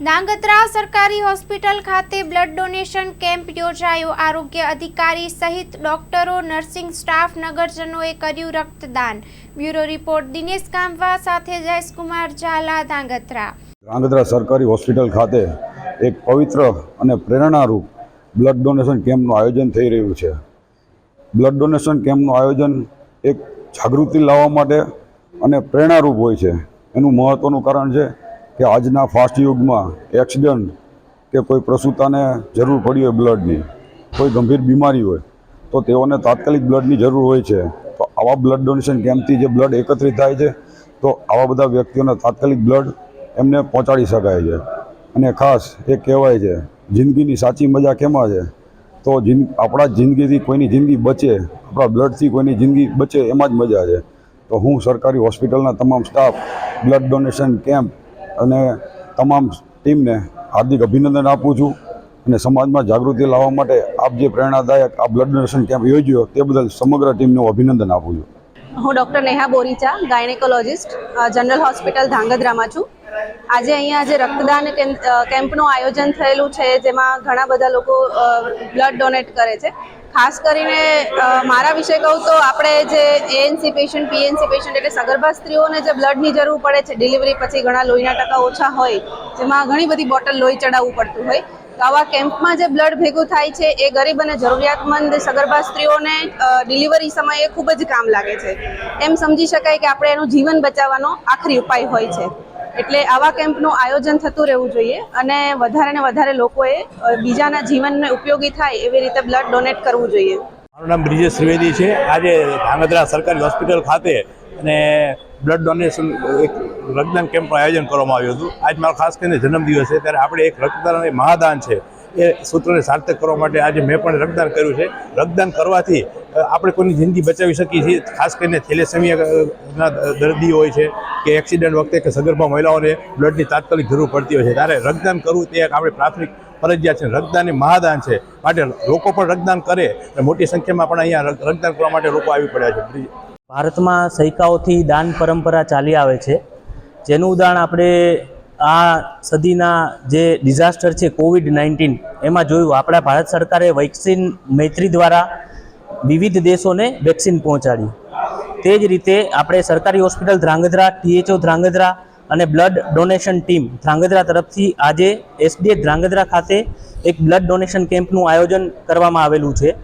ધાંગધ્રા સરકારી હોસ્પિટલ ખાતે blood donation camp યોજાયો। આરોગ્ય અધિકારી સહિત ડોક્ટરો, નર્સિંગ સ્ટાફ, નગરજનોએ કર્યું રક્તદાન। બ્યુરો રિપોર્ટ દિનેશ કામવા સાથે જયેશકુમાર ઝાલા, ધાંગધ્રા। ધાંગધ્રા સરકારી હોસ્પિટલ ખાતે એક પવિત્ર અને પ્રેરણારૂપ બ્લડ ડોનેશન કેમ્પનું આયોજન થઈ રહ્યું છે। બ્લડ ડોનેશન કેમ્પનું આયોજન એક જાગૃતિ લાવવા માટે અને પ્રેરણારૂપ હોય છે। એનું મહત્ત્વનું કારણ છે કે આજના ફાસ્ટ યુગમાં એક્સિડન્ટ કે કોઈ પ્રસૂતાને જરૂર પડી હોય બ્લડની, કોઈ ગંભીર બીમારી હોય તો તેઓને તાત્કાલિક બ્લડની જરૂર હોય છે। તો આવા બ્લડ ડોનેશન કેમ્પથી જે બ્લડ એકત્રિત થાય છે તો આવા બધા વ્યક્તિઓને તાત્કાલિક બ્લડ એમને પહોંચાડી શકાય છે। અને ખાસ એ કહેવાય છે, જિંદગીની સાચી મજા કેમાં છે તો આપણા જિંદગીથી કોઈની જિંદગી બચે, આપણા બ્લડથી કોઈની જિંદગી બચે એમાં જ મજા છે। તો હું સરકારી હોસ્પિટલના તમામ સ્ટાફ, બ્લડ ડોનેશન કેમ્પ અને તમામ ટીમને હાર્દિક અભિનંદન આપું છું અને સમાજમાં જાગૃતિ લાવવા માટે આપ જે પ્રેરણાદાયક આ બ્લડ ડોનેશન કેમ્પ યોજ્યો તે બદલ સમગ્ર ટીમને હું અભિનંદન આપું છું। હું doctor Neha Boricha, gynaecologist, general hospital ધાંગધ્રામાં છું। આજે અહીંયા જે રક્તદાન કેમ્પનું આયોજન થયેલું છે, જેમાં ઘણા બધા લોકો બ્લડ ડોનેટ કરે છે। ખાસ કરીને મારા વિશે કહું તો આપણે જે એએનસી પેશન્ટ, પીએનસી પેશન્ટ એટલે સગર્ભા સ્ત્રીઓને જે બ્લડની જરૂર પડે છે, ડિલિવરી પછી ઘણા લોહીના ટકા ઓછા હોય, જેમાં ઘણી બધી બોટલ લોહી ચડાવવું પડતું હોય, તો આવા કેમ્પમાં જે બ્લડ ભેગું થાય છે એ ગરીબ અને જરૂરિયાતમંદ સગર્ભા સ્ત્રીઓને ડિલિવરી સમયે ખૂબ જ કામ લાગે છે। એમ સમજી શકાય કે આપણે એનું જીવન બચાવવાનો આખરી ઉપાય હોય છે। એટલે આવા કેમ્પનું આયોજન થતું રહેવું જોઈએ અને વધારે ને વધારે લોકોએ બીજાના જીવનને ઉપયોગી થાય એવી રીતે બ્લડ ડોનેટ કરવું જોઈએ। મારું નામ બ્રિજેશ ત્રિવેદી છે। આજે ધાંગધ્રા સરકારી હોસ્પિટલ ખાતે અને બ્લડ ડોનેશન એક રક્તદાન કેમ્પનું આયોજન કરવામાં આવ્યું હતું। આજ મારો ખાસ કરીને જન્મદિવસ છે, ત્યારે આપણે એક રક્તદાન અને મહાદાન છે એ સૂત્રને સાર્થક કરવા માટે આજે મેં પણ રક્તદાન કર્યું છે। રક્તદાન કરવાથી આપણે કોઈની જિંદગી બચાવી શકીએ છીએ। ખાસ કરીને થેલેસેમિયાના દર્દી હોય છે કે એક્સિડન્ટ વખતે કે સગર્ભા મહિલાઓને બ્લડની તાત્કાલિક જરૂર પડતી હોય છે, ત્યારે રક્તદાન કરવું તે એક આપણે પ્રાથમિક ફરજિયાત છે। રક્તદાન એ મહાદાન છે, માટે લોકો પણ રક્તદાન કરે અને મોટી સંખ્યામાં પણ અહીંયા રક્તદાન કરવા માટે લોકો આવી પડ્યા છે। ભારતમાં સૈકાઓથી દાન પરંપરા ચાલી આવે છે, જેનું ઉદાહરણ આપણે આ સદીના જે ડિઝાસ્ટર છે COVID-19 એમાં જોયું। આપણા ભારત સરકારે વેક્સિન મૈત્રી દ્વારા વિવિધ દેશોને વેક્સિન પહોંચાડી। તે જ રીતે આપણે સરકારી હોસ્પિટલ ધ્રાંગધ્રા, THO ધ્રાંગધ્રા અને બ્લડ ડોનેશન ટીમ ધ્રાંગધ્રા તરફથી આજે SDH ધ્રાંગધ્રા ખાતે એક બ્લડ ડોનેશન કેમ્પનું આયોજન કરવામાં આવેલું છે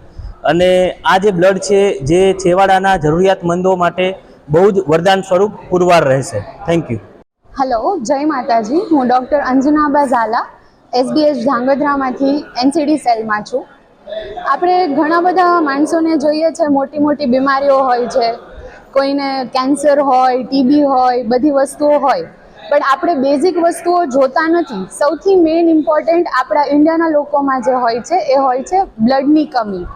અને આ જે બ્લડ છે જે છેવાડાના જરૂરિયાતમંદો માટે બહુ જ વરદાન સ્વરૂપ પુરવાર રહેશે। Thank you. હેલો, જય માતાજી। હું ડૉક્ટર અંજનાબા ઝાલા, SDH ધાંગધ્રામાંથી NCD સેલમાં છું। આપણે ઘણા બધા માણસોને જોઈએ છે, મોટી મોટી બીમારીઓ હોય છે, કોઈને કેન્સર હોય, TB હોય, બધી વસ્તુઓ હોય, પણ આપણે બેઝિક વસ્તુઓ જોતા નથી। સૌથી મેઇન ઇમ્પોર્ટન્ટ આપણા ઇન્ડિયાના લોકોમાં જે હોય છે એ હોય છે બ્લડની કમી,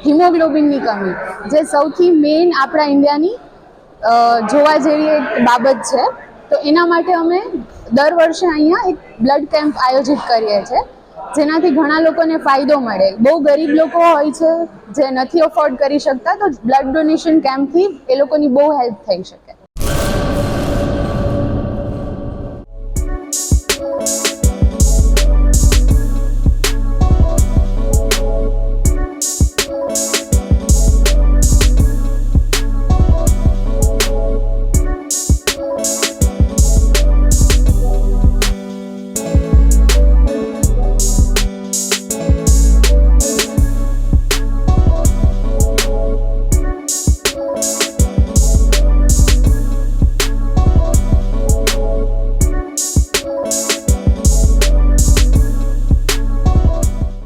હિમોગ્લોબિનની કમી, જે સૌથી મેઇન આપણા ઇન્ડિયાની જોવા જેવી એક બાબત છે। તો એના માટે અમે દર વર્ષે અહીંયા એક બ્લડ કેમ્પ આયોજિત કરીએ છીએ, જેનાથી ઘણા લોકોને ફાયદો મળે। બહુ ગરીબ લોકો હોય છે જે નથી અફોર્ડ કરી શકતા, તો બ્લડ ડોનેશન કેમ્પથી એ લોકોની બહુ હેલ્પ થઈ શકે।